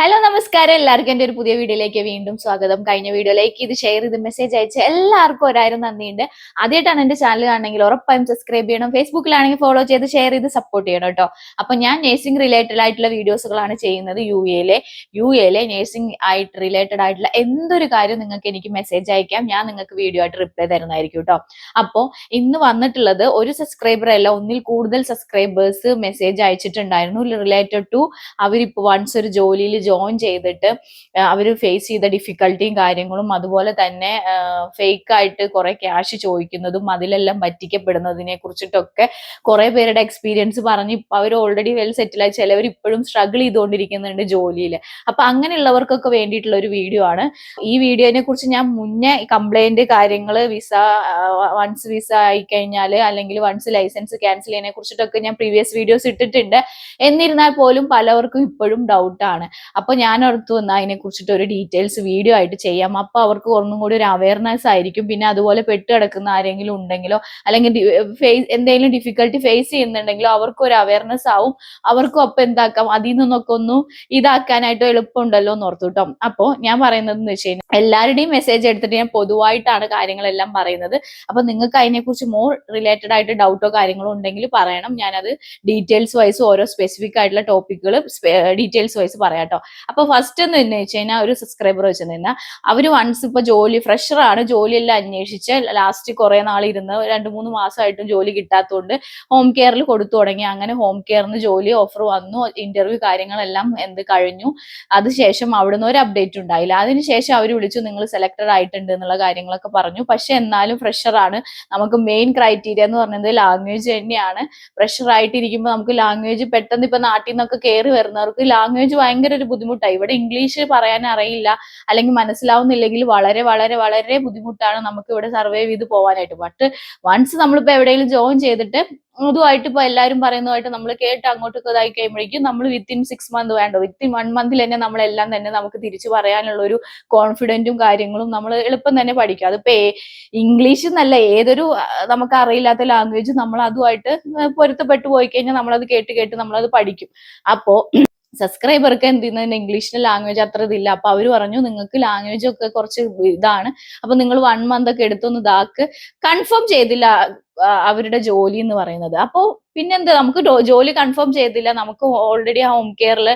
Hello നമസ്കാരം, എല്ലാവർക്കും എൻ്റെ ഒരു പുതിയ വീഡിയോയിലേക്ക് വീണ്ടും സ്വാഗതം. കഴിഞ്ഞ വീഡിയോയിലേക്ക് ഇത് ഷെയർ ചെയ്ത് മെസ്സേജ് അയച്ച എല്ലാവർക്കും ഒരായിരം നന്ദിയുണ്ട്. ആദ്യമായിട്ടാണ് എൻ്റെ ചാനൽ കാണണമെങ്കിൽ ഉറപ്പായും സബ്സ്ക്രൈബ് ചെയ്യണം. ഫേസ്ബുക്കിലാണെങ്കിൽ ഫോളോ ചെയ്ത് ഷെയർ ചെയ്ത് സപ്പോർട്ട് ചെയ്യണം കേട്ടോ. അപ്പൊ ഞാൻ നേഴ്സിംഗ് റിലേറ്റഡ് ആയിട്ടുള്ള വീഡിയോസുകളാണ് ചെയ്യുന്നത്. യു എയിലെ നേഴ്സിംഗ് ആയിട്ട് റിലേറ്റഡ് ആയിട്ടുള്ള എന്തൊരു കാര്യം നിങ്ങൾക്ക് എനിക്ക് മെസ്സേജ് അയക്കാം, ഞാൻ നിങ്ങൾക്ക് വീഡിയോ ആയിട്ട് റിപ്ലൈ തരുന്നതായിരിക്കും കേട്ടോ. അപ്പോൾ ഇന്ന് വന്നിട്ടുള്ളത് ഒരു സബ്സ്ക്രൈബർ അല്ല, ഒന്നിൽ കൂടുതൽ സബ്സ്ക്രൈബേഴ്സ് മെസ്സേജ് അയച്ചിട്ടുണ്ടായിരുന്നു റിലേറ്റഡ് ടു അവരിപ്പോ വൺസ് ഒരു ജോലിയിൽ ജോയിൻ ചെയ്തിട്ട് അവർ ഫേസ് ചെയ്ത ഡിഫിക്കൽട്ടിയും കാര്യങ്ങളും, അതുപോലെ തന്നെ ഫേക്ക് ആയിട്ട് കുറെ ക്യാഷ് ചോദിക്കുന്നതും അതിലെല്ലാം പറ്റിക്കപ്പെടുന്നതിനെ കുറിച്ചിട്ടൊക്കെ കുറെ പേരുടെ എക്സ്പീരിയൻസ് പറഞ്ഞ് ഇപ്പൊ അവർ ഓൾറെഡി വെൽ സെറ്റിൽ ആയി, ചിലവർ ഇപ്പോഴും സ്ട്രഗിൾ ചെയ്തുകൊണ്ടിരിക്കുന്നുണ്ട് ജോലിയിൽ. അപ്പൊ അങ്ങനെയുള്ളവർക്കൊക്കെ വേണ്ടിയിട്ടുള്ള ഒരു വീഡിയോ ആണ്. ഈ വീഡിയോനെ കുറിച്ച് ഞാൻ മുന്നേ കംപ്ലൈന്റ് കാര്യങ്ങൾ, വൺസ് വിസ ആയിക്കഴിഞ്ഞാൽ അല്ലെങ്കിൽ വൺസ് ലൈസൻസ് ക്യാൻസൽ ചെയ്യുന്നതിനെ കുറിച്ചിട്ടൊക്കെ ഞാൻ പ്രീവിയസ് വീഡിയോസ് ഇട്ടിട്ടുണ്ട്. എന്നിരുന്നാൽ പോലും പലവർക്കും ഇപ്പോഴും ഡൗട്ടാണ്. അപ്പൊ ഞാൻ ഓർത്തു വന്നാൽ അതിനെ കുറിച്ചിട്ട് ഒരു ഡീറ്റെയിൽസ് വീഡിയോ ആയിട്ട് ചെയ്യാം. അപ്പൊ അവർക്ക് ഒന്നും കൂടി ഒരു അവയർനെസ് ആയിരിക്കും. പിന്നെ അതുപോലെ പെട്ട് കിടക്കുന്ന ആരെങ്കിലും ഉണ്ടെങ്കിലോ അല്ലെങ്കിൽ എന്തെങ്കിലും ഡിഫിക്കൽട്ടി ഫേസ് ചെയ്യുന്നുണ്ടെങ്കിലോ അവർക്കും ഒരു അവയർനെസ് ആവും. അവർക്കും അപ്പൊ എന്താക്കാം, അതിൽ നിന്നൊക്കെ ഒന്ന് ഇതാക്കാനായിട്ട് എളുപ്പമുണ്ടല്ലോ എന്ന് ഓർത്തു കേട്ടോ. അപ്പൊ ഞാൻ പറയുന്നത് എന്ന് വെച്ച് കഴിഞ്ഞാൽ എല്ലാവരുടെയും മെസ്സേജ് എടുത്തിട്ട് ഞാൻ പൊതുവായിട്ടാണ് കാര്യങ്ങളെല്ലാം പറയുന്നത്. അപ്പൊ നിങ്ങൾക്ക് അതിനെക്കുറിച്ച് മോർ റിലേറ്റഡ് ആയിട്ട് ഡൗട്ടോ കാര്യങ്ങളോ ഉണ്ടെങ്കിൽ പറയണം. ഞാനത് ഡീറ്റെയിൽസ് വൈസ് ഓരോ സ്പെസിഫിക് ആയിട്ടുള്ള ടോപ്പിക്കുകൾ ഡീറ്റെയിൽസ് വൈസ് പറയാം കേട്ടോ. അപ്പൊ ഫസ്റ്റ് എന്ന് വെച്ച് കഴിഞ്ഞാൽ ഒരു സബ്സ്ക്രൈബർ വെച്ച് നിന്നാൽ അവര് വൺസ് ഇപ്പൊ ഫ്രഷർ ആണ്, ജോലിയെല്ലാം അന്വേഷിച്ച് ലാസ്റ്റ് കുറെ നാൾ ഇരുന്ന് 2-3 മാസമായിട്ടും ജോലി കിട്ടാത്തതുകൊണ്ട് ഹോം കെയറിൽ കൊടുത്തു തുടങ്ങി. അങ്ങനെ ഹോം കെയറിന് ജോലി ഓഫർ വന്നു, ഇന്റർവ്യൂ കാര്യങ്ങളെല്ലാം കഴിഞ്ഞു. അതിനുശേഷം അവിടുന്ന് ഒരു അപ്ഡേറ്റ് ഉണ്ടായില്ല. അതിനുശേഷം അവർ വിളിച്ചു, നിങ്ങൾ സെലക്ടഡ് ആയിട്ടുണ്ട് എന്നുള്ള കാര്യങ്ങളൊക്കെ പറഞ്ഞു. പക്ഷെ എന്നാലും ഫ്രഷർ ആണ്, നമുക്ക് മെയിൻ ക്രൈറ്റീരിയ എന്ന് പറയുന്നത് ലാംഗ്വേജ് തന്നെയാണ്. ഫ്രഷർ ആയിട്ടിരിക്കുമ്പോൾ നമുക്ക് ലാംഗ്വേജ് പെട്ടെന്ന് ഇപ്പൊ നാട്ടിൽ നിന്നൊക്കെ കയറി വരുന്നവർക്ക് ലാംഗ്വേജ് ഭയങ്കര ഒരു ബുദ്ധിമുട്ടായി. ഇവിടെ ഇംഗ്ലീഷ് പറയാൻ അറിയില്ല അല്ലെങ്കിൽ മനസ്സിലാവുന്നില്ലെങ്കിൽ വളരെ വളരെ വളരെ ബുദ്ധിമുട്ടാണ് നമുക്ക് ഇവിടെ സർവൈവ് ചെയ്ത് പോകാനായിട്ട്. ബട്ട് വൺസ് നമ്മളിപ്പോ എവിടെയെങ്കിലും ജോയിൻ ചെയ്തിട്ട് അതുമായിട്ട് ഇപ്പൊ എല്ലാവരും പറയുന്നതായിട്ട് നമ്മൾ കേട്ട് അങ്ങോട്ടൊക്കെ ഇതായി കഴിയുമ്പോഴേക്കും നമ്മൾ വിത്തിൻ 6 മന്ത് വേണ്ട, വിത്തിൻ 1 മന്തിൽ തന്നെ നമ്മളെല്ലാം തന്നെ നമുക്ക് തിരിച്ചു പറയാനുള്ള ഒരു കോൺഫിഡന്റും കാര്യങ്ങളും നമ്മൾ എളുപ്പം തന്നെ പഠിക്കും. അതിപ്പോ ഇംഗ്ലീഷ് എന്നല്ല, ഏതൊരു നമുക്ക് അറിയില്ലാത്ത ലാംഗ്വേജ് നമ്മൾ അതുമായിട്ട് പൊരുത്തപ്പെട്ടു പോയി കഴിഞ്ഞാൽ നമ്മളത് കേട്ട് കേട്ട് നമ്മളത് പഠിക്കും. അപ്പോ സബ്സ്ക്രൈബർക്ക് എന്ത് ചെയ്യുന്നതിന് ഇംഗ്ലീഷിന്റെ ലാംഗ്വേജ് അത്ര ഇതില്ല. അപ്പൊ അവര് പറഞ്ഞു നിങ്ങൾക്ക് ലാംഗ്വേജ് ഒക്കെ കുറച്ച് ഇതാണ്, അപ്പൊ നിങ്ങൾ 1 മന്ത് ഒക്കെ എടുത്തൊന്ന് ഇതാക്ക്. കൺഫേം ചെയ്തില്ല അവരുടെ ജോലി എന്ന് പറയുന്നത്. അപ്പോ പിന്നെന്താ, നമുക്ക് ജോലി കൺഫേം ചെയ്തില്ല, നമുക്ക് ഓൾറെഡി ആ ഹോം കെയറിൽ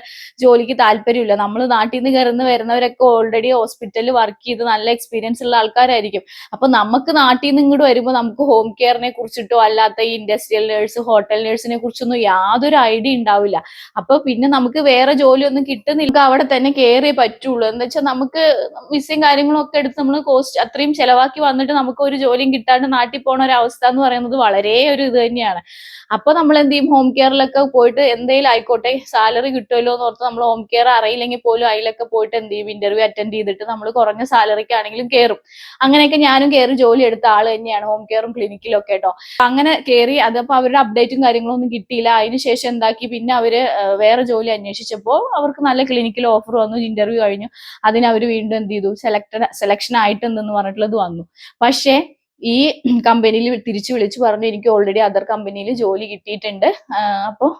ജോലിക്ക് താല്പര്യമില്ല. നമ്മൾ നാട്ടിൽ നിന്ന് കയറുന്ന വരുന്നവരൊക്കെ ഓൾറെഡി ഹോസ്പിറ്റലിൽ വർക്ക് ചെയ്ത് നല്ല എക്സ്പീരിയൻസ് ഉള്ള ആൾക്കാരായിരിക്കും. അപ്പൊ നമുക്ക് നാട്ടിൽ നിന്ന് ഇങ്ങോട്ട് വരുമ്പോൾ നമുക്ക് ഹോം കെയറിനെ കുറിച്ചിട്ടോ അല്ലാത്ത ഈ ഇൻഡസ്ട്രിയൽ നേഴ്സ്, ഹോട്ടൽ നേഴ്സിനെ കുറിച്ചൊന്നും യാതൊരു ഐഡിയ ഉണ്ടാവില്ല. അപ്പൊ പിന്നെ നമുക്ക് വേറെ ജോലിയൊന്നും കിട്ടുന്നില്ല, അവിടെ തന്നെ കയറിയേ പറ്റുള്ളൂ. എന്ന് വെച്ചാൽ നമുക്ക് വിസയും കാര്യങ്ങളും ഒക്കെ എടുത്ത് നമ്മൾ കോസ്റ്റ് അത്രയും ചെലവാക്കി വന്നിട്ട് നമുക്ക് ഒരു ജോലിയും കിട്ടാണ്ട് നാട്ടിൽ പോണ ഒരു അവസ്ഥ എന്ന് പറയുന്നത് വളരെ ഒരു ഇത് തന്നെയാണ്. അപ്പൊ നമ്മൾ എന്ത് ചെയ്യും, ഹോം കെയറിലൊക്കെ പോയിട്ട് എന്തെങ്കിലും ആയിക്കോട്ടെ സാലറി കിട്ടുമല്ലോ എന്ന് ഓർത്ത് നമ്മൾ ഹോം കെയർ അറിയില്ലെങ്കിൽ പോലും അതിലൊക്കെ പോയിട്ട് എന്ത് ചെയ്യും, ഇന്റർവ്യൂ അറ്റൻഡ് ചെയ്തിട്ട് നമ്മൾ കുറഞ്ഞ സാലറിക്ക് ആണെങ്കിലും കയറും. അങ്ങനെയൊക്കെ ഞാനും കയറി ജോലി എടുത്ത ആള് തന്നെയാണ്, ഹോം കെയറും ക്ലിനിക്കിലും ഒക്കെ കേട്ടോ. അങ്ങനെ കയറി, അതപ്പോ അവരുടെ അപ്ഡേറ്റും കാര്യങ്ങളും ഒന്നും കിട്ടിയില്ല. അതിനുശേഷം എന്താക്കി, പിന്നെ അവര് വേറെ ജോലി അന്വേഷിച്ചപ്പോൾ അവർക്ക് നല്ല ക്ലിനിക്കിൽ ഓഫർ വന്നു, ഇന്റർവ്യൂ കഴിഞ്ഞു. അതിന് അവർ വീണ്ടും എന്ത് ചെയ്തു, സെലക്ഷൻ ആയിട്ടുണ്ടെന്ന് പറഞ്ഞിട്ടുള്ളത് വന്നു. പക്ഷേ ഈ കമ്പനിയിൽ തിരിച്ചു വിളിച്ചു പറഞ്ഞു എനിക്ക് ഓൾറെഡി അതർ കമ്പനിയിൽ ജോലി കിട്ടിയിട്ടുണ്ട്, അപ്പോൾ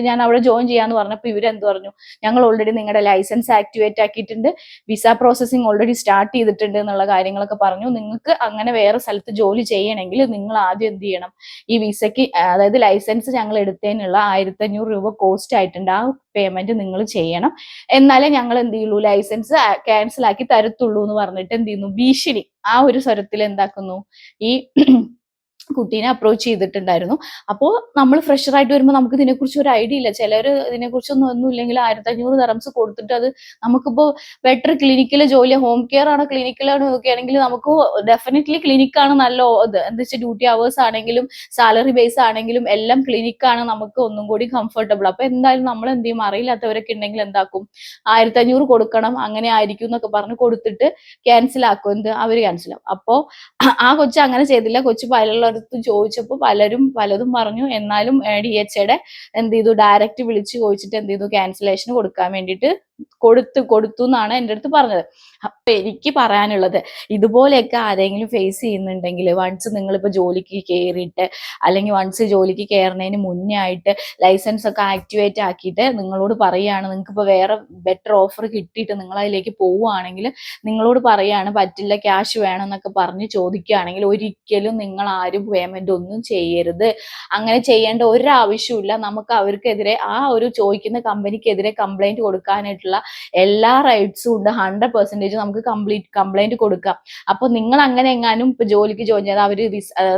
ഞാൻ അവിടെ ജോയിൻ ചെയ്യാന്ന് പറഞ്ഞപ്പോൾ ഇവരെന്ത് പറഞ്ഞു, ഞങ്ങൾ ഓൾറെഡി നിങ്ങളുടെ ലൈസൻസ് ആക്ടിവേറ്റ് ആക്കിയിട്ടുണ്ട്, വിസ പ്രോസസ്സിംഗ് ഓൾറെഡി സ്റ്റാർട്ട് ചെയ്തിട്ടുണ്ട് എന്നുള്ള കാര്യങ്ങളൊക്കെ പറഞ്ഞു. നിങ്ങൾക്ക് അങ്ങനെ വേറെ സ്ഥലത്ത് ജോലി ചെയ്യണമെങ്കിൽ നിങ്ങൾ ആദ്യം എന്ത് ചെയ്യണം, ഈ വിസയ്ക്ക് അതായത് ലൈസൻസ് ഞങ്ങൾ എടുത്തതിനുള്ള 1500 രൂപ കോസ്റ്റ് ആയിട്ടുണ്ട്, ആ പേയ്മെന്റ് നിങ്ങൾ ചെയ്യണം, എന്നാലേ ഞങ്ങൾ എന്ത് ചെയ്യുള്ളൂ, ലൈസൻസ് ക്യാൻസൽ ആക്കി തരത്തുള്ളൂ എന്ന് പറഞ്ഞിട്ട് എന്ത് ചെയ്യുന്നു, ഭീഷണി ആ ഒരു സ്വരത്തിൽ എന്താക്കുന്നു, ഈ കുട്ടീനെ അപ്രോച്ച് ചെയ്തിട്ടുണ്ടായിരുന്നു. അപ്പോൾ നമ്മൾ ഫ്രഷർ ആയിട്ട് വരുമ്പോൾ നമുക്ക് ഇതിനെക്കുറിച്ച് ഒരു ഐഡിയ ഇല്ല. ചിലർ ഇതിനെക്കുറിച്ചൊന്നും ഇല്ലെങ്കിൽ 1500 ദറംസ് കൊടുത്തിട്ട് അത് നമുക്കിപ്പോ ബെറ്റർ ക്ലിനിക്കിലെ ജോലി, ഹോം കെയർ ആണോ ക്ലിനിക്കിലാണോ നോക്കുകയാണെങ്കിൽ നമുക്ക് ഡെഫിനറ്റ്ലി ക്ലിനിക്കാണ് നല്ല ഇത്. എന്താ വെച്ചാൽ ഡ്യൂട്ടി അവേഴ്സ് ആണെങ്കിലും സാലറി ബേസ് ആണെങ്കിലും എല്ലാം ക്ലിനിക്കാണ് നമുക്ക് ഒന്നും കൂടി കംഫർട്ടബിൾ. അപ്പൊ എന്തായാലും നമ്മൾ എന്ത് ചെയ്യും, അറിയില്ലാത്തവരൊക്കെ ഉണ്ടെങ്കിൽ എന്താക്കും, 1500 കൊടുക്കണം, അങ്ങനെ ആയിരിക്കും എന്നൊക്കെ പറഞ്ഞ് കൊടുത്തിട്ട് ക്യാൻസൽ ആക്കും. അവര് ക്യാൻസൽ ആക്കും. അപ്പോ ആ കൊച്ചു അങ്ങനെ ചെയ്തില്ല. കൊച്ചു പലരുടെ ചോദിച്ചപ്പോൾ പലതും പറഞ്ഞു. എന്നാലും DHAയുടെ എന്ത് ചെയ്തു, ഡയറക്റ്റ് വിളിച്ച് ചോദിച്ചിട്ട് എന്ത് ചെയ്തു, ക്യാൻസലേഷൻ കൊടുക്കാൻ വേണ്ടിയിട്ട് കൊടുത്തു എന്നാണ് എൻ്റെ അടുത്ത് പറഞ്ഞത്. അപ്പൊ എനിക്ക് പറയാനുള്ളത്, ഇതുപോലെയൊക്കെ ആരെങ്കിലും ഫേസ് ചെയ്യുന്നുണ്ടെങ്കിൽ വൺസ് നിങ്ങളിപ്പോ ജോലിക്ക് കയറിയിട്ട് അല്ലെങ്കിൽ വൺസ് ജോലിക്ക് കയറുന്നതിന് മുന്നേ ആയിട്ട് ലൈസൻസ് ഒക്കെ ആക്ടിവേറ്റ് ആക്കിയിട്ട് നിങ്ങളോട് പറയുകയാണ്, നിങ്ങൾക്ക് ഇപ്പോൾ വേറെ ബെറ്റർ ഓഫർ കിട്ടിയിട്ട് നിങ്ങൾ അതിലേക്ക് പോവുകയാണെങ്കിൽ നിങ്ങളോട് പറയുകയാണ് പറ്റില്ല ക്യാഷ് വേണം എന്നൊക്കെ പറഞ്ഞ് ചോദിക്കുകയാണെങ്കിൽ ഒരിക്കലും നിങ്ങൾ ആരും പേയ്മെന്റ് ഒന്നും ചെയ്യരുത്. അങ്ങനെ ചെയ്യേണ്ട ഒരു ആവശ്യമില്ല. നമുക്ക് അവർക്കെതിരെ ആ ഒരു ചോദിക്കുന്ന കമ്പനിക്കെതിരെ കംപ്ലൈന്റ് കൊടുക്കാനായിട്ടുള്ള എല്ലാ റൈറ്റ്സും ഉണ്ട്. 100% നമുക്ക് കംപ്ലൈന്റ് കൊടുക്കാം. അപ്പൊ നിങ്ങൾ അങ്ങനെ എങ്ങാനും ഇപ്പൊ ജോലിക്ക് ജോയിൻ ചെയ്ത് അവര്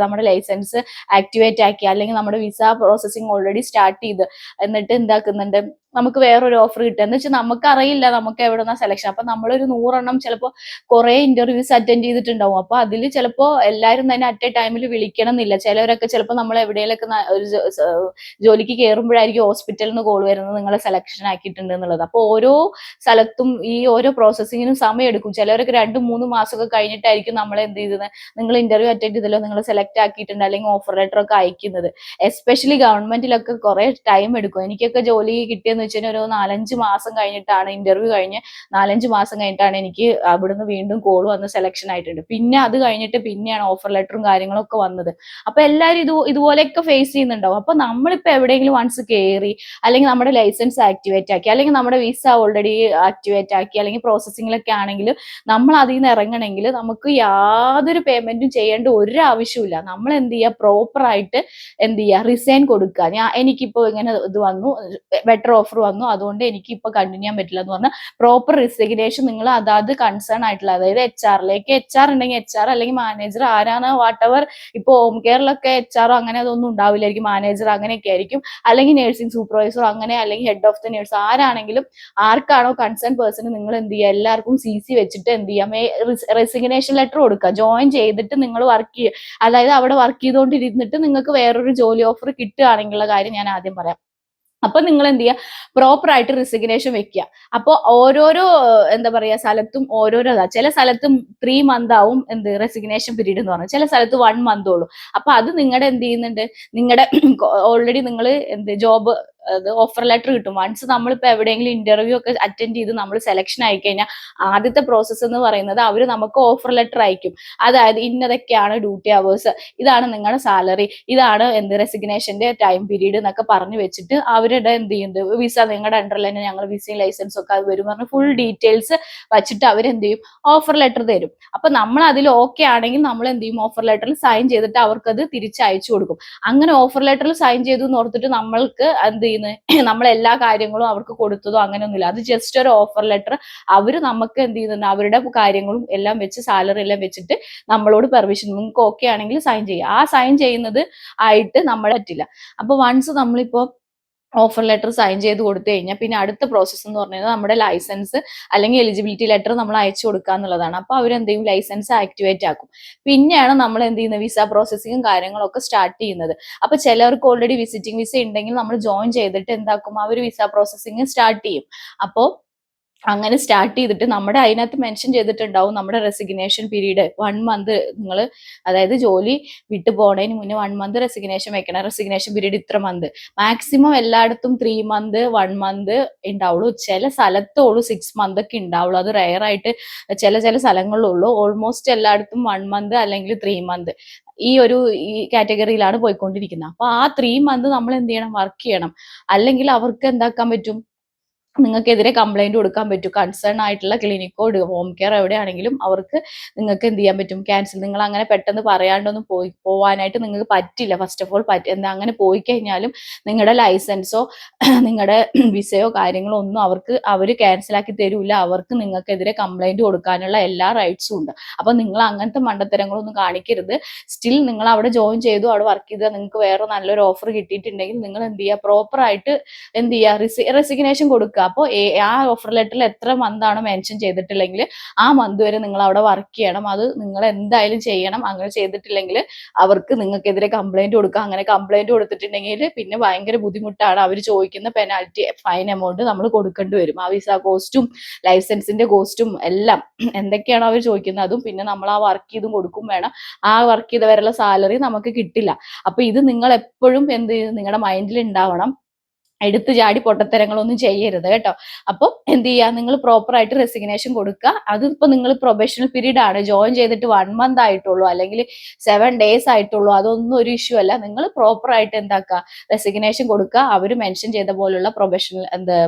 നമ്മുടെ ലൈസൻസ് ആക്ടിവേറ്റ് ആക്കി അല്ലെങ്കിൽ നമ്മുടെ വിസ പ്രോസസ്സിംഗ് ഓൾറെഡി സ്റ്റാർട്ട് ചെയ്ത് എന്നിട്ട് എന്താക്കുന്നുണ്ട്, നമുക്ക് വേറൊരു ഓഫർ കിട്ടുക എന്ന് വെച്ചാൽ നമുക്കറിയില്ല നമുക്ക് എവിടെന്നാ സെലക്ഷൻ. അപ്പൊ നമ്മളൊരു 100 ചിലപ്പോൾ കുറെ ഇന്റർവ്യൂസ് അറ്റൻഡ് ചെയ്തിട്ടുണ്ടാവും. അപ്പൊ അതിൽ ചിലപ്പോൾ എല്ലാവരും തന്നെ അറ്റ് എ ടൈമിൽ വിളിക്കണം എന്നില്ല. ചിലവരൊക്കെ ചിലപ്പോൾ നമ്മൾ എവിടെയെങ്കിലൊക്കെ ഒരു ജോലിക്ക് കയറുമ്പോഴായിരിക്കും ഹോസ്പിറ്റലിൽ നിന്ന് കോൾ വരുന്നത് നിങ്ങളെ സെലക്ഷൻ ആക്കിയിട്ടുണ്ട് എന്നുള്ളത്. അപ്പൊ ഓരോ സ്ഥലത്തും ഈ ഓരോ പ്രോസസ്സിങ്ങിനും സമയം എടുക്കും. ചിലവരൊക്കെ 2-3 മാസമൊക്കെ കഴിഞ്ഞിട്ടായിരിക്കും നമ്മളെ എന്ത് ചെയ്തത്, നിങ്ങൾ ഇന്റർവ്യൂ അറ്റൻഡ് ചെയ്തല്ലോ, നിങ്ങൾ സെലക്ട് ആക്കിയിട്ടുണ്ട് അല്ലെങ്കിൽ ഓഫർ ലെറ്റർ ഒക്കെ അയക്കുന്നത്. എസ്പെഷ്യലി ഗവൺമെന്റിലൊക്കെ കുറെ ടൈം എടുക്കും. എനിക്കൊക്കെ ജോലി കിട്ടിയെന്ന് വെച്ചാൽ ഒരു 4-5 മാസം കഴിഞ്ഞിട്ടാണ്, ഇന്റർവ്യൂ കഴിഞ്ഞ് 4-5 മാസം കഴിഞ്ഞിട്ടാണ് എനിക്ക് അവിടുന്ന് വീണ്ടും കോൾ വന്ന് സെലക്ഷൻ ആയിട്ടുണ്ട്. പിന്നെ അത് കഴിഞ്ഞിട്ട് പിന്നെയാണ് ഓഫർ ലെറ്ററും കാര്യങ്ങളൊക്കെ വന്നത്. അപ്പൊ എല്ലാവരും ഇതുപോലെയൊക്കെ ഫേസ് ചെയ്യുന്നുണ്ടാവും. അപ്പൊ നമ്മളിപ്പോ എവിടെയെങ്കിലും വൺസ് കയറി അല്ലെങ്കിൽ നമ്മുടെ ലൈസൻസ് ആക്ടിവേറ്റ് ആക്കി അല്ലെങ്കിൽ നമ്മുടെ വിസ ഓൾറെഡി ആക്ടിവേറ്റ് ആക്കി അല്ലെങ്കിൽ പ്രോസസ്സിങ്ങിലൊക്കെ ആണെങ്കിൽ നമ്മൾ അതിൽ നിന്ന് ഇറങ്ങണമെങ്കിൽ നമുക്ക് യാതൊരു പേയ്മെന്റും ചെയ്യേണ്ട ഒരു ആവശ്യമില്ല. നമ്മൾ എന്ത് ചെയ്യുക, പ്രോപ്പർ ആയിട്ട് എന്ത് ചെയ്യുക, റിസൈൻ കൊടുക്കുക. എനിക്കിപ്പോ ഇങ്ങനെ ഇത് വന്നു, ബെറ്റർ ഓഫർ വന്നു, അതുകൊണ്ട് എനിക്ക് ഇപ്പൊ കണ്ടിന്യൂ ചെയ്യാൻ പറ്റില്ല എന്ന് പറഞ്ഞാൽ പ്രോപ്പർ റിസിഗ്നേഷൻ നിങ്ങൾ അതാത് കൺസേൺ ആയിട്ടുള്ള, അതായത് HR ഉണ്ടെങ്കിൽ HR അല്ലെങ്കിൽ മാനേജർ ആരാണ് വാട്ട് എവർ, ഇപ്പൊ ഹോം കെയറിലൊക്കെ HR അങ്ങനെ അതൊന്നും ഉണ്ടാവില്ലായിരിക്കും, മാനേജർ അങ്ങനെയൊക്കെ ആയിരിക്കും, അല്ലെങ്കിൽ നഴ്സിംഗ് സൂപ്പർവൈസർ അങ്ങനെ, അല്ലെങ്കിൽ ഹെഡ് ഓഫ് ദ നേഴ്സ് ആരാണെങ്കിലും ആർക്കാണോ കൺസേൺ പേഴ്സൺ നിങ്ങൾ എന്ത് ചെയ്യുക, എല്ലാവർക്കും CC വെച്ചിട്ട് എന്ത് ചെയ്യാം, റെസിഗ്നേഷൻ ലെറ്റർ കൊടുക്കുക. ജോയിൻ ചെയ്തിട്ട് നിങ്ങൾ വർക്ക് ചെയ്യുക, അതായത് അവിടെ വർക്ക് ചെയ്തുകൊണ്ടിരുന്നിട്ട് നിങ്ങൾക്ക് വേറൊരു ജോലി ഓഫർ കിട്ടുകയാണെങ്കിലുള്ള കാര്യം ഞാൻ ആദ്യം പറയാം. അപ്പൊ നിങ്ങൾ എന്ത് ചെയ്യുക, പ്രോപ്പർ ആയിട്ട് റിസിഗ്നേഷൻ വെക്കുക. അപ്പോൾ ഓരോരോ എന്താ പറയാ സ്ഥലത്തും ഓരോരോ, ചില സ്ഥലത്തും 3 മന്ത് ആവും എന്ത് റെസിഗ്നേഷൻ പീരീഡ് എന്ന് പറഞ്ഞാൽ, ചില സ്ഥലത്ത് 1 മന്ത് ഉള്ളൂ. അപ്പൊ അത് നിങ്ങളുടെ എന്ത് ചെയ്യുന്നുണ്ട്, നിങ്ങളുടെ ഓൾറെഡി നിങ്ങൾ എന്ത് ജോബ് ഓഫർ ലെറ്റർ കിട്ടും. വൺസ് നമ്മളിപ്പോ എവിടെയെങ്കിലും ഇന്റർവ്യൂ ഒക്കെ അറ്റൻഡ് ചെയ്ത് നമ്മൾ സെലക്ഷൻ ആയി കഴിഞ്ഞാൽ ആദ്യത്തെ പ്രോസസ്സ് എന്ന് പറയുന്നത് അവർ നമുക്ക് ഓഫർ ലെറ്റർ അയക്കും. അതായത് ഇന്നതൊക്കെയാണ് ഡ്യൂട്ടി അവേഴ്സ്, ഇതാണ് നിങ്ങളുടെ സാലറി, ഇതാണ് എന്ത് റെസിഗ്നേഷന്റെ ടൈം പീരീഡ് എന്നൊക്കെ പറഞ്ഞു വെച്ചിട്ട് അവരുടെ എന്ത് ചെയ്യുന്നത്, വിസ നിങ്ങളുടെ അണ്ടറിൽ തന്നെ ഞങ്ങൾ വിസയും ലൈസൻസും ഒക്കെ അത് വരും പറഞ്ഞ് ഫുൾ ഡീറ്റെയിൽസ് വെച്ചിട്ട് അവരെന്ത് ചെയ്യും, ഓഫർ ലെറ്റർ തരും. അപ്പൊ നമ്മൾ അതിൽ ഓക്കെ ആണെങ്കിൽ നമ്മൾ എന്ത് ചെയ്യും, ഓഫർ ലെറ്ററിൽ സൈൻ ചെയ്തിട്ട് അവർക്കത് തിരിച്ചയച്ചു കൊടുക്കും. അങ്ങനെ ഓഫർ ലെറ്ററിൽ സൈൻ ചെയ്തു എന്ന് ഓർത്തിട്ട് നമ്മൾക്ക് എന്ത് ചെയ്യുന്നത്, നമ്മൾ എല്ലാ കാര്യങ്ങളും അവർക്ക് കൊടുത്തതോ അങ്ങനെയൊന്നുമില്ല. അത് ജസ്റ്റ് ഒരു ഓഫർ ലെറ്റർ. അവര് നമുക്ക് എന്ത് ചെയ്യുന്നുണ്ട്, അവരുടെ കാര്യങ്ങളും എല്ലാം വെച്ച് സാലറി എല്ലാം വെച്ചിട്ട് നമ്മളോട് പെർമിഷൻ നിങ്ങൾക്ക് ഓക്കെ ആണെങ്കിൽ സൈൻ ചെയ്യുക. ആ സൈൻ ചെയ്യുന്നത് ആയിട്ട് നമ്മൾ പറ്റില്ല. അപ്പൊ വൺസ് നമ്മളിപ്പോ ഓഫർ ലെറ്റർ സൈൻ ചെയ്ത് കൊടുത്തു കഴിഞ്ഞാൽ പിന്നെ അടുത്ത പ്രോസസ്സ് എന്ന് പറഞ്ഞാൽ നമ്മുടെ ലൈസൻസ് അല്ലെങ്കിൽ എലിജിബിലിറ്റി ലെറ്റർ നമ്മൾ അയച്ചു കൊടുക്കുക എന്നുള്ളതാണ്. അപ്പൊ അവരെന്ത് ചെയ്യും, ലൈസൻസ് ആക്ടിവേറ്റ് ആക്കും. പിന്നെയാണ് നമ്മൾ എന്ത് ചെയ്യുന്നത്, വിസ പ്രോസസ്സിങ്ങും കാര്യങ്ങളൊക്കെ സ്റ്റാർട്ട് ചെയ്യുന്നത്. അപ്പൊ ചിലർക്ക് ഓൾറെഡി വിസിറ്റിംഗ് വിസ ഉണ്ടെങ്കിൽ നമ്മൾ ജോയിൻ ചെയ്തിട്ട് എന്താക്കും, അവർ വിസ പ്രോസസ്സിങ് സ്റ്റാർട്ട് ചെയ്യും. അപ്പോൾ അങ്ങനെ സ്റ്റാർട്ട് ചെയ്തിട്ട് നമ്മുടെ അതിനകത്ത് മെൻഷൻ ചെയ്തിട്ടുണ്ടാവും നമ്മുടെ റെസിഗ്നേഷൻ പീരീഡ് 1 മന്ത്. നിങ്ങൾ അതായത് ജോലി വിട്ടു പോണതിന് മുന്നേ 1 മന്ത് റെസിഗ്നേഷൻ വെക്കണം. റെസിഗ്നേഷൻ പീരീഡ് ഇത്ര മന്ത്. മാക്സിമം എല്ലായിടത്തും 3 മന്ത് 1 മന്ത് ഉണ്ടാവുള്ളൂ. ചില സ്ഥലത്തുള്ളൂ 6 മന്ത് ഒക്കെ ഉണ്ടാവുള്ളൂ. അത് റയർ ആയിട്ട് ചില സ്ഥലങ്ങളിലുള്ളൂ. ഓൾമോസ്റ്റ് എല്ലായിടത്തും 1 മന്ത് അല്ലെങ്കിൽ 3 മന്ത് ഈ കാറ്റഗറിയിലാണ് പോയിക്കൊണ്ടിരിക്കുന്നത്. അപ്പൊ ആ 3 മന്ത് നമ്മൾ എന്ത് ചെയ്യണം, വർക്ക് ചെയ്യണം. അല്ലെങ്കിൽ അവർക്ക് എന്താക്കാൻ പറ്റും, നിങ്ങൾക്കെതിരെ കംപ്ലൈന്റ് കൊടുക്കാൻ പറ്റും. കൺസേൺ ആയിട്ടുള്ള ക്ലിനിക്കോ ഹോം കെയർ എവിടെയാണെങ്കിലും അവർക്ക് നിങ്ങൾക്ക് എന്ത് ചെയ്യാൻ പറ്റും, ക്യാൻസൽ. നിങ്ങൾ അങ്ങനെ പെട്ടെന്ന് പറയാണ്ടൊന്നും പോവാനായിട്ട് നിങ്ങൾക്ക് പറ്റില്ല. ഫസ്റ്റ് ഓഫ് ഓൾ എന്താ അങ്ങനെ പോയി കഴിഞ്ഞാലും നിങ്ങളുടെ ലൈസൻസോ നിങ്ങളുടെ വിസയോ കാര്യങ്ങളോ ഒന്നും അവർ ക്യാൻസൽ ആക്കി തരൂല. അവർക്ക് നിങ്ങൾക്കെതിരെ കംപ്ലൈന്റ് കൊടുക്കാനുള്ള എല്ലാ റൈറ്റ്സും ഉണ്ട്. അപ്പൊ നിങ്ങൾ അങ്ങനത്തെ മണ്ടത്തരങ്ങളൊന്നും കാണിക്കരുത്. സ്റ്റിൽ നിങ്ങൾ അവിടെ ജോയിൻ ചെയ്തു, അവിടെ വർക്ക് ചെയ്താൽ നിങ്ങൾക്ക് വേറെ നല്ലൊരു ഓഫർ കിട്ടിയിട്ടുണ്ടെങ്കിൽ നിങ്ങൾ എന്ത് ചെയ്യുക, പ്രോപ്പർ ആയിട്ട് എന്ത് ചെയ്യുക, റെസിഗ്നേഷൻ കൊടുക്കുക. അപ്പോൾ ആ ഓഫർ ലെറ്ററിൽ എത്ര മന്ത് ആണ് മെൻഷൻ ചെയ്തിട്ടില്ലെങ്കിൽ ആ മന്ത് വരെ നിങ്ങൾ അവിടെ വർക്ക് ചെയ്യണം. അത് നിങ്ങൾ എന്തായാലും ചെയ്യണം. അങ്ങനെ ചെയ്തിട്ടില്ലെങ്കിൽ അവർക്ക് നിങ്ങൾക്കെതിരെ കംപ്ലൈന്റ് കൊടുക്കുക. അങ്ങനെ കംപ്ലൈന്റ് കൊടുത്തിട്ടുണ്ടെങ്കിൽ പിന്നെ ഭയങ്കര ബുദ്ധിമുട്ടാണ്. അവർ ചോദിക്കുന്ന പെനാൽറ്റി ഫൈൻ എമൗണ്ട് നമ്മൾ കൊടുക്കേണ്ടി വരും. ആ വിസ കോസ്റ്റും ലൈസൻസിന്റെ കോസ്റ്റും എല്ലാം എന്തൊക്കെയാണോ അവർ ചോദിക്കുന്നത് അതും പിന്നെ നമ്മൾ ആ വർക്ക് ചെയ്തും കൊടുക്കും വേണം. ആ വർക്ക് ചെയ്ത വരെയുള്ള സാലറി നമുക്ക് കിട്ടില്ല. അപ്പൊ ഇത് നിങ്ങൾ എപ്പോഴും എന്ത് നിങ്ങളുടെ മൈൻഡിൽ ഉണ്ടാവണം. എടുത്തു ചാടി പൊട്ടത്തരങ്ങളൊന്നും ചെയ്യരുത് കേട്ടോ. അപ്പം എന്ത് ചെയ്യുക, നിങ്ങൾ പ്രോപ്പർ ആയിട്ട് റെസിഗ്നേഷൻ കൊടുക്കുക. അതിപ്പോ നിങ്ങൾ പ്രൊബേഷണൽ പീരീഡ് ആണ്, ജോയിൻ ചെയ്തിട്ട് 1 month ആയിട്ടുള്ളൂ അല്ലെങ്കിൽ 7 days ആയിട്ടുള്ളൂ, അതൊന്നും ഒരു ഇഷ്യൂ അല്ല. നിങ്ങൾ പ്രോപ്പർ ആയിട്ട് എന്താക്കുക, റെസിഗ്നേഷൻ കൊടുക്കുക. അവർ മെൻഷൻ ചെയ്ത പോലുള്ള പ്രൊബേഷണൽ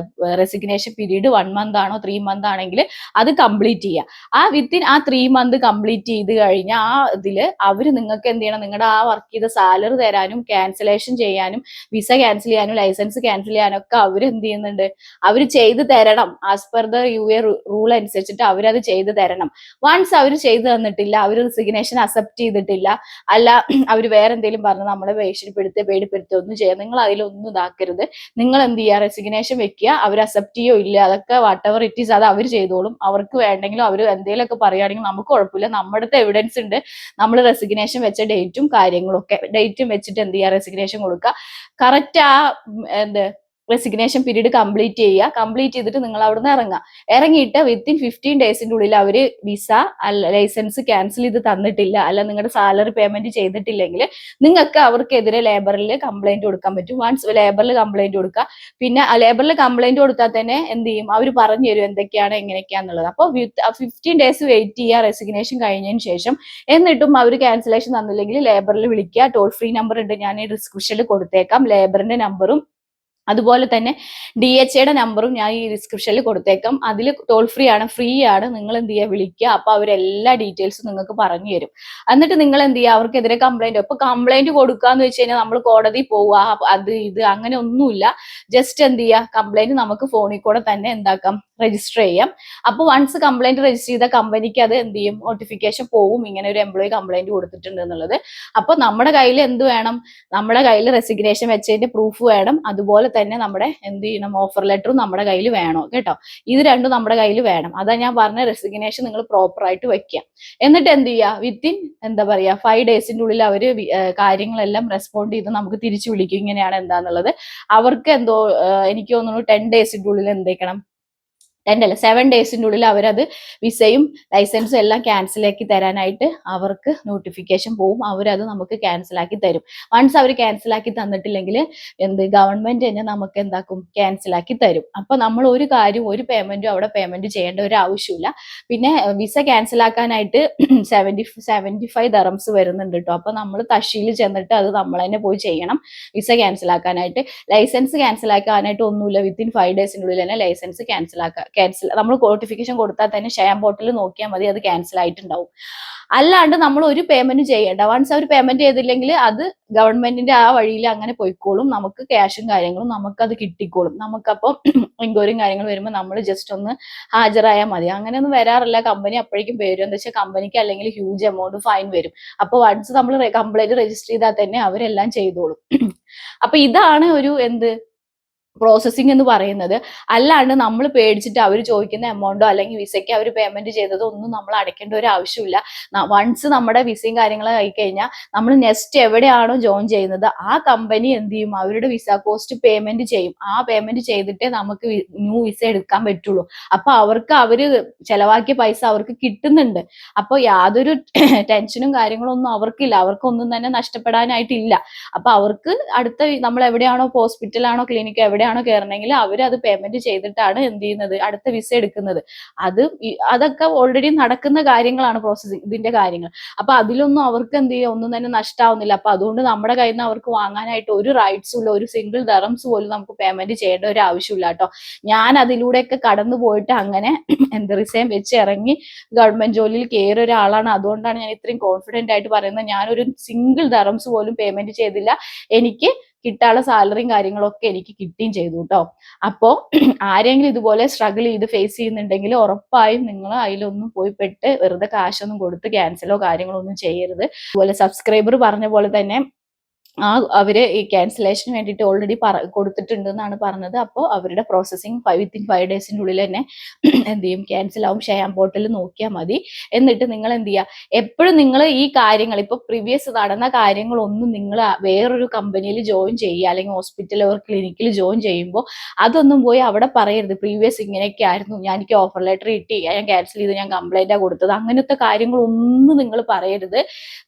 റെസിഗ്നേഷൻ പീരീഡ് 1 month ആണോ 3 month ആണെങ്കിൽ അത് കംപ്ലീറ്റ് ചെയ്യുക. വിത്തിൻ ആ 3 month കംപ്ലീറ്റ് ചെയ്ത് കഴിഞ്ഞാൽ ഇതില് അവർ നിങ്ങൾക്ക് എന്ത് ചെയ്യണം, നിങ്ങളുടെ വർക്ക് ചെയ്ത സാലറി തരാനും ക്യാൻസലേഷൻ ചെയ്യാനും വിസ ക്യാൻസൽ ചെയ്യാനും ലൈസൻസ് ക്യാൻസൽ ചെയ്യാനൊക്കെ അവർ എന്ത് ചെയ്യുന്നുണ്ട്, അവർ ചെയ്തു തരണം. As per the UA rule അനുസരിച്ചിട്ട് അവരത് ചെയ്തു തരണം. വൺസ് അവർ ചെയ്തു തന്നിട്ടില്ല, അവർ റെസിഗ്നേഷൻ അക്സെപ്റ്റ് ചെയ്തിട്ടില്ല, അല്ല അവർ വേറെ എന്തെങ്കിലും പറഞ്ഞ് നമ്മളെ പേടിപ്പെടുത്തുക ഒന്നും ചെയ്യാം. നിങ്ങൾ അതിലൊന്നും ഇതാക്കരുത്. നിങ്ങൾ എന്ത് ചെയ്യുക, റെസിഗ്നേഷൻ വെക്കുക. അവർ അക്സെപ്റ്റ് ചെയ്യോ ഇല്ല, അതൊക്കെ വാട്ട് എവർ ഇറ്റ് ഈസ് അത് അവർ ചെയ്തോളും. അവർക്ക് വേണ്ടെങ്കിലും അവർ എന്തെങ്കിലുമൊക്കെ പറയുകയാണെങ്കിൽ നമുക്ക് കുഴപ്പമില്ല. നമ്മുടെ അടുത്ത് എവിഡൻസ് ഉണ്ട്. നമ്മൾ റെസിഗ്നേഷൻ വെച്ച ഡേറ്റും കാര്യങ്ങളും ഒക്കെ ഡേറ്റും വെച്ചിട്ട് എന്ത് ചെയ്യുക, റെസിഗ്നേഷൻ കൊടുക്കുക. കറക്റ്റ് റെസിഗ്നേഷൻ പീരീഡ് കംപ്ലീറ്റ് ചെയ്യുക. കംപ്ലീറ്റ് ചെയ്തിട്ട് നിങ്ങൾ അവിടുന്ന് ഇറങ്ങിയിട്ട് വിത്തിൻ 15 ഡേയ്സിന്റെ ഉള്ളിൽ അവർ വിസ ലൈസൻസ് ക്യാൻസൽ ചെയ്ത് തന്നിട്ടില്ല, അല്ല നിങ്ങളുടെ സാലറി പേയ്മെന്റ് ചെയ്തിട്ടില്ലെങ്കിൽ നിങ്ങൾക്ക് അവർക്കെതിരെ ലേബറിൽ കംപ്ലൈന്റ് കൊടുക്കാൻ പറ്റും. വൺസ് ലേബറിൽ കംപ്ലൈന്റ് കൊടുക്കുക. പിന്നെ ലേബറിൽ കംപ്ലൈന്റ് കൊടുത്താൽ തന്നെ എന്ത് ചെയ്യും, അവർ പറഞ്ഞു തരും എന്തൊക്കെയാണ് എങ്ങനെയൊക്കെയാന്നുള്ളത്. അപ്പോൾ 15 ഡേയ്സ് വെയിറ്റ് ചെയ്യുക റെസിഗ്നേഷൻ കഴിഞ്ഞതിന് ശേഷം. എന്നിട്ടും അവർ ക്യാൻസലേഷൻ തന്നില്ലെങ്കിൽ ലേബറിൽ വിളിക്കുക. ടോൾ ഫ്രീ നമ്പർ ഉണ്ട്, ഞാൻ ഈ ഡിസ്ക്രിപ്ഷനിൽ കൊടുത്തേക്കാം. ലേബറിന്റെ നമ്പറും അതുപോലെ തന്നെ DHAയുടെ നമ്പറും ഞാൻ ഈ ഡിസ്ക്രിപ്ഷനിൽ കൊടുത്തേക്കാം. അതിൽ ടോൾ ഫ്രീ ആണ്, ഫ്രീ ആണ്. നിങ്ങൾ എന്ത് ചെയ്യുക, വിളിക്കുക. അപ്പൊ അവരെല്ലാ ഡീറ്റെയിൽസും നിങ്ങൾക്ക് പറഞ്ഞു തരും. എന്നിട്ട് നിങ്ങൾ എന്ത് ചെയ്യുക, അവർക്കെതിരെ കംപ്ലൈന്റ്. ഇപ്പൊ കംപ്ലൈന്റ് കൊടുക്കാന്ന് വെച്ച് കഴിഞ്ഞാൽ നമ്മൾ കോടതി പോവുക, അത് ഇത് അങ്ങനെ ഒന്നുമില്ല. ജസ്റ്റ് എന്ത് ചെയ്യുക, കംപ്ലൈന്റ് നമുക്ക് ഫോണിൽ കൂടെ തന്നെ എന്താക്കാം, രജിസ്റ്റർ ചെയ്യാം. അപ്പൊ വൺസ് കംപ്ലൈന്റ് രജിസ്റ്റർ ചെയ്ത കമ്പനിക്ക് അത് എന്ത് ചെയ്യും, നോട്ടിഫിക്കേഷൻ പോവും, ഇങ്ങനെ ഒരു എംപ്ലോയി കംപ്ലൈന്റ് കൊടുത്തിട്ടുണ്ട് എന്നുള്ളത്. അപ്പൊ നമ്മുടെ കയ്യിൽ എന്ത് വേണം, നമ്മുടെ കയ്യിൽ റെസിഗ്നേഷൻ വെച്ചതിന്റെ പ്രൂഫ് വേണം. അതുപോലെ തന്നെ നമ്മുടെ എന്ത് ചെയ്യണം, ഓഫർ ലെറ്ററും നമ്മുടെ കയ്യിൽ വേണം കേട്ടോ. ഇത് രണ്ടും നമ്മുടെ കയ്യിൽ വേണം. അതാ ഞാൻ പറഞ്ഞ റെസിഗ്നേഷൻ നിങ്ങൾ പ്രോപ്പർ ആയിട്ട് വെക്കുക. എന്നിട്ട് എന്ത് ചെയ്യുക, വിത്തിൻ 5 ഡേയ്സിന്റെ ഉള്ളിൽ അവര് കാര്യങ്ങളെല്ലാം റെസ്പോണ്ട് ചെയ്ത് നമുക്ക് തിരിച്ചു വിളിക്കും, ഇങ്ങനെയാണ് എന്താന്നുള്ളത്. അവർക്ക് എന്തോ എനിക്ക് തോന്നുന്നു 10 ഡേയ്സിന്റെ ഉള്ളിൽ എന്തേക്കണം, 7 ഡേയ്സിന്റെ ഉള്ളിൽ അവരത് വിസയും ലൈസൻസും എല്ലാം ക്യാൻസലാക്കി തരാനായിട്ട് അവർക്ക് നോട്ടിഫിക്കേഷൻ പോവും. അവരത് നമുക്ക് ക്യാൻസലാക്കി തരും. വൺസ് അവർ ക്യാൻസലാക്കി തന്നിട്ടില്ലെങ്കിൽ ഗവൺമെന്റ് തന്നെ നമുക്ക് എന്താക്കും, ക്യാൻസലാക്കി തരും. അപ്പൊ നമ്മൾ ഒരു കാര്യം, ഒരു പേയ്മെന്റും അവിടെ പേയ്മെന്റ് ചെയ്യേണ്ട ഒരു ആവശ്യമില്ല. പിന്നെ വിസ ക്യാൻസലാക്കാനായിട്ട് 75 ദറംസ് വരുന്നുണ്ട് കേട്ടോ. അപ്പൊ നമ്മൾ തഷീൽ ചെന്നിട്ട് അത് നമ്മൾ തന്നെ പോയി ചെയ്യണം വിസ ക്യാൻസലാക്കാനായിട്ട്. ലൈസൻസ് ക്യാൻസലാക്കാനായിട്ട് ഒന്നുമില്ല, വിത്തിൻ 5 ഡേയ്സിന്റെ ഉള്ളിൽ തന്നെ ലൈസൻസ് ക്യാൻസൽ നമ്മൾ നോട്ടിഫിക്കേഷൻ കൊടുത്താൽ തന്നെ ഷെയർ പോർട്ടലിൽ നോക്കിയാൽ മതി, അത് ക്യാൻസൽ ആയിട്ടുണ്ടാവും. അല്ലാണ്ട് നമ്മൾ ഒരു പേയ്മെന്റ് ചെയ്യേണ്ട. വൺസ് അവർ പേയ്മെന്റ് ചെയ്തില്ലെങ്കിൽ അത് ഗവൺമെന്റിന്റെ ആ വഴിയിൽ അങ്ങനെ പോയിക്കോളും. നമുക്ക് ക്യാഷും കാര്യങ്ങളും നമുക്കത് കിട്ടിക്കോളും. നമുക്കപ്പം എൻക്വയറിയും കാര്യങ്ങളും വരുമ്പോൾ നമ്മൾ ജസ്റ്റ് ഒന്ന് ഹാജരായാൽ മതി. അങ്ങനെയൊന്നും വരാറില്ല. കമ്പനി അപ്പോഴേക്കും വരും. എന്താ വെച്ചാൽ കമ്പനിക്ക് അല്ലെങ്കിൽ ഹ്യൂജ് എമൗണ്ട് ഫൈൻ വരും. അപ്പൊ വൺസ് നമ്മൾ കംപ്ലൈന്റ് രജിസ്റ്റർ ചെയ്താൽ തന്നെ അവരെല്ലാം ചെയ്തോളും. അപ്പൊ ഇതാണ് ഒരു പ്രോസസ്സിംഗ് എന്ന് പറയുന്നത്. അല്ലാണ്ട് നമ്മൾ പേടിച്ചിട്ട് അവർ ചോദിക്കുന്ന എമൗണ്ടോ അല്ലെങ്കിൽ വിസയ്ക്ക് അവർ പേയ്മെന്റ് ചെയ്തതോ ഒന്നും നമ്മൾ അടയ്ക്കേണ്ട ഒരു ആവശ്യമില്ല. വൺസ് നമ്മുടെ വിസയും കാര്യങ്ങളും ആയി കഴിഞ്ഞാൽ നമ്മൾ നെക്സ്റ്റ് എവിടെയാണോ ജോയിൻ ചെയ്യുന്നത് ആ കമ്പനി എന്ത് ചെയ്യും, അവരുടെ വിസ കോസ്റ്റ് പേയ്മെന്റ് ചെയ്യും. ആ പേയ്മെന്റ് ചെയ്തിട്ടേ നമുക്ക് ന്യൂ വിസ എടുക്കാൻ പറ്റുള്ളൂ. അപ്പൊ അവർക്ക് അവര് ചെലവാക്കിയ പൈസ അവർക്ക് കിട്ടുന്നുണ്ട്. അപ്പൊ യാതൊരു ടെൻഷനും കാര്യങ്ങളും ഒന്നും അവർക്കില്ല. അവർക്കൊന്നും തന്നെ നഷ്ടപ്പെടാനായിട്ടില്ല. അപ്പൊ അവർക്ക് അടുത്ത നമ്മൾ എവിടെയാണോ ഹോസ്പിറ്റലാണോ ക്ലിനിക്കോ എവിടെയാണോ കയറണമെങ്കിൽ അവരത് പേയ്മെന്റ് ചെയ്തിട്ടാണ് എന്ത് ചെയ്യുന്നത്, അടുത്ത വിസ എടുക്കുന്നത്. അതൊക്കെ ഓൾറെഡി നടക്കുന്ന കാര്യങ്ങളാണ്, പ്രോസസ്സിംഗ് ഇതിന്റെ കാര്യങ്ങൾ. അപ്പൊ അതിലൊന്നും അവർക്ക് എന്ത് ചെയ്യുക, ഒന്നും തന്നെ നഷ്ടാവുന്നില്ല. അപ്പൊ അതുകൊണ്ട് നമ്മുടെ കയ്യിൽ നിന്ന് അവർക്ക് വാങ്ങാനായിട്ട് ഒരു റൈറ്റ്സും ഇല്ല, ഒരു സിംഗിൾ ദറംസ് പോലും നമുക്ക് പേയ്മെന്റ് ചെയ്യേണ്ട ഒരു ആവശ്യമില്ല കേട്ടോ. ഞാൻ അതിലൂടെയൊക്കെ കടന്നു പോയിട്ട് അങ്ങനെ റിസൈൻ വെച്ച് ഇറങ്ങി ഗവൺമെന്റ് ജോലിയിൽ കയറിയ ഒരാളാണ്. അതുകൊണ്ടാണ് ഞാൻ ഇത്രയും കോൺഫിഡന്റ് ആയിട്ട് പറയുന്നത്. ഞാനൊരു സിംഗിൾ ദറംസ് പോലും പേയ്മെന്റ് ചെയ്തില്ല. എനിക്ക് കിട്ടാനുള്ള സാലറിയും കാര്യങ്ങളൊക്കെ എനിക്ക് കിട്ടുകയും ചെയ്തു കേട്ടോ. അപ്പോ ആരെങ്കിലും ഇതുപോലെ സ്ട്രഗിൾ ചെയ്ത് ഫേസ് ചെയ്യുന്നുണ്ടെങ്കിൽ ഉറപ്പായും നിങ്ങൾ അതിലൊന്നും പോയി പെട്ട് വെറുതെ കാശൊന്നും കൊടുത്ത് ക്യാൻസലോ കാര്യങ്ങളോ ഒന്നും ചെയ്യരുത്. അതുപോലെ സബ്സ്ക്രൈബർ പറഞ്ഞ പോലെ തന്നെ അവര് ഈ ക്യാൻസലേഷന് വേണ്ടിയിട്ട് ഓൾറെഡി കൊടുത്തിട്ടുണ്ട് എന്നാണ് പറഞ്ഞത്. അപ്പോൾ അവരുടെ പ്രോസസ്സിങ് വിത്തിൻ 5 ഡേയ്സിന്റെ ഉള്ളിൽ തന്നെ എന്ത് ചെയ്യും, ക്യാൻസൽ ആവും. ഷെയർ പോർട്ടലിൽ നോക്കിയാൽ മതി. എന്നിട്ട് നിങ്ങൾ എന്ത് ചെയ്യുക, എപ്പോഴും നിങ്ങൾ ഈ കാര്യങ്ങൾ ഇപ്പൊ പ്രീവിയസ് നടന്ന കാര്യങ്ങളൊന്നും നിങ്ങൾ വേറൊരു കമ്പനിയിൽ ജോയിൻ ചെയ്യുക അല്ലെങ്കിൽ ഹോസ്പിറ്റലിൽ ഒരു ക്ലിനിക്കിൽ ജോയിൻ ചെയ്യുമ്പോൾ അതൊന്നും പോയി അവിടെ പറയരുത്. പ്രീവിയസ് ഇങ്ങനെയൊക്കെ ആയിരുന്നു, എനിക്ക് ഓഫർ ലെറ്റർ കിട്ടി, ഞാൻ ക്യാൻസൽ ചെയ്ത്, ഞാൻ കംപ്ലൈന്റാ കൊടുത്തത്, അങ്ങനത്തെ കാര്യങ്ങളൊന്നും നിങ്ങൾ പറയരുത്.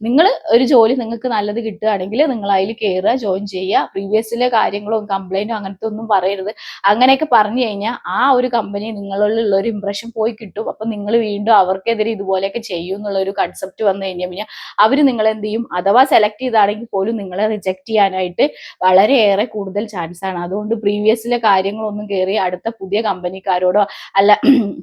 നിങ്ങൾ ഒരു ജോലി നിങ്ങൾക്ക് നല്ലത് കിട്ടുകയാണെങ്കിൽ നിങ്ങൾ അതിൽ കയറുക, ജോയിൻ ചെയ്യുക. പ്രീവിയസിലെ കാര്യങ്ങളും കംപ്ലൈന്റും അങ്ങനത്തെ ഒന്നും പറയരുത്. അങ്ങനെയൊക്കെ പറഞ്ഞു കഴിഞ്ഞാൽ ആ ഒരു കമ്പനി നിങ്ങളിലുള്ള ഒരു ഇംപ്രഷൻ പോയി കിട്ടും. അപ്പൊ നിങ്ങൾ വീണ്ടും അവർക്കെതിരെ ഇതുപോലെയൊക്കെ ചെയ്യും എന്നുള്ള ഒരു കൺസെപ്റ്റ് വന്നു കഴിഞ്ഞാൽ പിന്നെ അവർ നിങ്ങളെ എന്ത് ചെയ്യും, അഥവാ സെലക്ട് ചെയ്താണെങ്കിൽ പോലും നിങ്ങളെ റിജക്ട് ചെയ്യാനായിട്ട് വളരെയേറെ കൂടുതൽ ചാൻസ് ആണ്. അതുകൊണ്ട് പ്രീവിയസിലെ കാര്യങ്ങളൊന്നും കയറി അടുത്ത പുതിയ കമ്പനിക്കാരോടോ അല്ല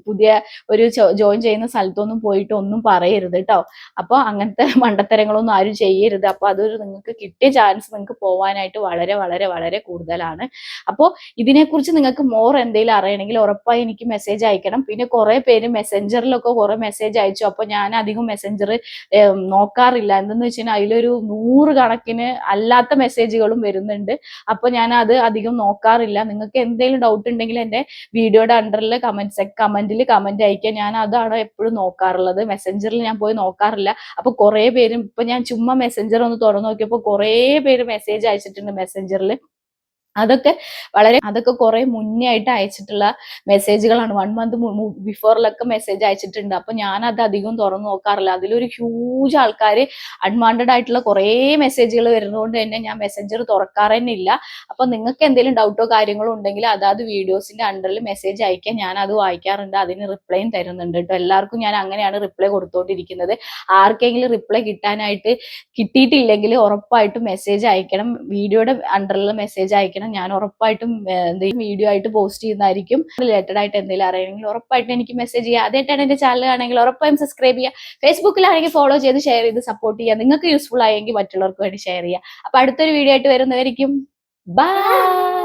പുതിയ ഒരു ജോയിൻ ചെയ്യുന്ന സ്ഥലത്തൊന്നും പോയിട്ട് ഒന്നും പറയരുത് കേട്ടോ. അപ്പൊ അങ്ങനത്തെ മണ്ടത്തരങ്ങളൊന്നും ആരും ചെയ്യരുത്. അപ്പൊ അതൊരു നിങ്ങൾക്ക് കിട്ടിയ ചാൻസ് നിങ്ങൾക്ക് പോവാനായിട്ട് വളരെ വളരെ വളരെ കൂടുതലാണ്. അപ്പോൾ ഇതിനെക്കുറിച്ച് നിങ്ങൾക്ക് മോർ എന്തെങ്കിലും അറിയണമെങ്കിൽ ഉറപ്പായി എനിക്ക് മെസ്സേജ് അയക്കണം. പിന്നെ കുറെ പേര് മെസ്സഞ്ചറിലൊക്കെ കുറെ മെസ്സേജ് അയച്ചു. അപ്പൊ ഞാൻ അധികം മെസ്സഞ്ചർ നോക്കാറില്ല. എന്തെന്ന് വെച്ചാൽ അതിലൊരു 100 കണക്കിന് അല്ലാത്ത മെസ്സേജുകളും വരുന്നുണ്ട്. അപ്പൊ ഞാൻ അത് അധികം നോക്കാറില്ല. നിങ്ങൾക്ക് എന്തെങ്കിലും ഡൗട്ട് ഉണ്ടെങ്കിൽ എന്റെ വീഡിയോയുടെ അണ്ടറിൽ കമന്റിൽ കമന്റ് അയക്കുക. ഞാൻ അതാണ് എപ്പോഴും നോക്കാറുള്ളത്. മെസ്സഞ്ചറിൽ ഞാൻ പോയി നോക്കാറില്ല. അപ്പൊ കുറെ പേരും ഇപ്പൊ ഞാൻ ചുമ്മാ മെസ്സഞ്ചർ ഒന്ന് തുറന്നു നോക്കിയപ്പോ കുറെ പേര് മെസ്സേജ് അയച്ചിട്ടുണ്ട് മെസ്സഞ്ചറിൽ. അതൊക്കെ കുറെ മുന്നേ ആയിട്ട് അയച്ചിട്ടുള്ള മെസ്സേജുകളാണ്. 1 മന്ത് ബിഫോറിലൊക്കെ മെസ്സേജ് അയച്ചിട്ടുണ്ട്. അപ്പൊ ഞാൻ അത് അധികം തുറന്നു നോക്കാറില്ല. അതിലൊരു ഹ്യൂജ് ആൾക്കാർ അൺവാണ്ടഡ് ആയിട്ടുള്ള കുറെ മെസ്സേജുകൾ വരുന്നതുകൊണ്ട് തന്നെ ഞാൻ മെസ്സഞ്ചർ തുറക്കാറ് തന്നെ ഇല്ല. അപ്പൊ നിങ്ങൾക്ക് എന്തെങ്കിലും ഡൗട്ടോ കാര്യങ്ങളോ ഉണ്ടെങ്കിൽ അതാത് വീഡിയോസിന്റെ അണ്ടറിൽ മെസ്സേജ് അയക്കാൻ ഞാൻ അത് വായിക്കാറുണ്ട്. അതിന് റിപ്ലൈയും തരുന്നുണ്ട് കേട്ടോ. എല്ലാവർക്കും ഞാൻ അങ്ങനെയാണ് റിപ്ലൈ കൊടുത്തോണ്ടിരിക്കുന്നത്. ആർക്കെങ്കിലും റിപ്ലൈ കിട്ടിയിട്ടില്ലെങ്കിൽ ഉറപ്പായിട്ടും മെസ്സേജ് അയക്കണം. വീഡിയോയുടെ അണ്ടറിൽ മെസ്സേജ് അയക്കണം. ഞാൻ ഉറപ്പായിട്ടും വീഡിയോ ആയിട്ട് പോസ്റ്റ് ചെയ്യുന്നതായിരിക്കും. റിലേറ്റഡ് ആയിട്ട് എന്തെങ്കിലും അറിയണമെങ്കിൽ ഉറപ്പായിട്ടും എനിക്ക് മെസ്സേജ് ചെയ്യുക. ആദ്യമായിട്ടാണ് എന്റെ ചാനൽ ആണെങ്കിൽ ഉറപ്പായും സബ്സ്ക്രൈബ് ചെയ്യുക. ഫേസ്ബുക്കിലാണെങ്കിൽ ഫോളോ ചെയ്ത് ഷെയർ ചെയ്ത് സപ്പോർട്ട് ചെയ്യുക. നിങ്ങൾക്ക് യൂസ്ഫുൾ ആയെങ്കിൽ മറ്റുള്ളവർക്ക് വേണ്ടി ഷെയർ ചെയ്യുക. അപ്പൊ അടുത്തൊരു വീഡിയോ ആയിട്ട് വരുന്നവരിക്കും. ബൈ.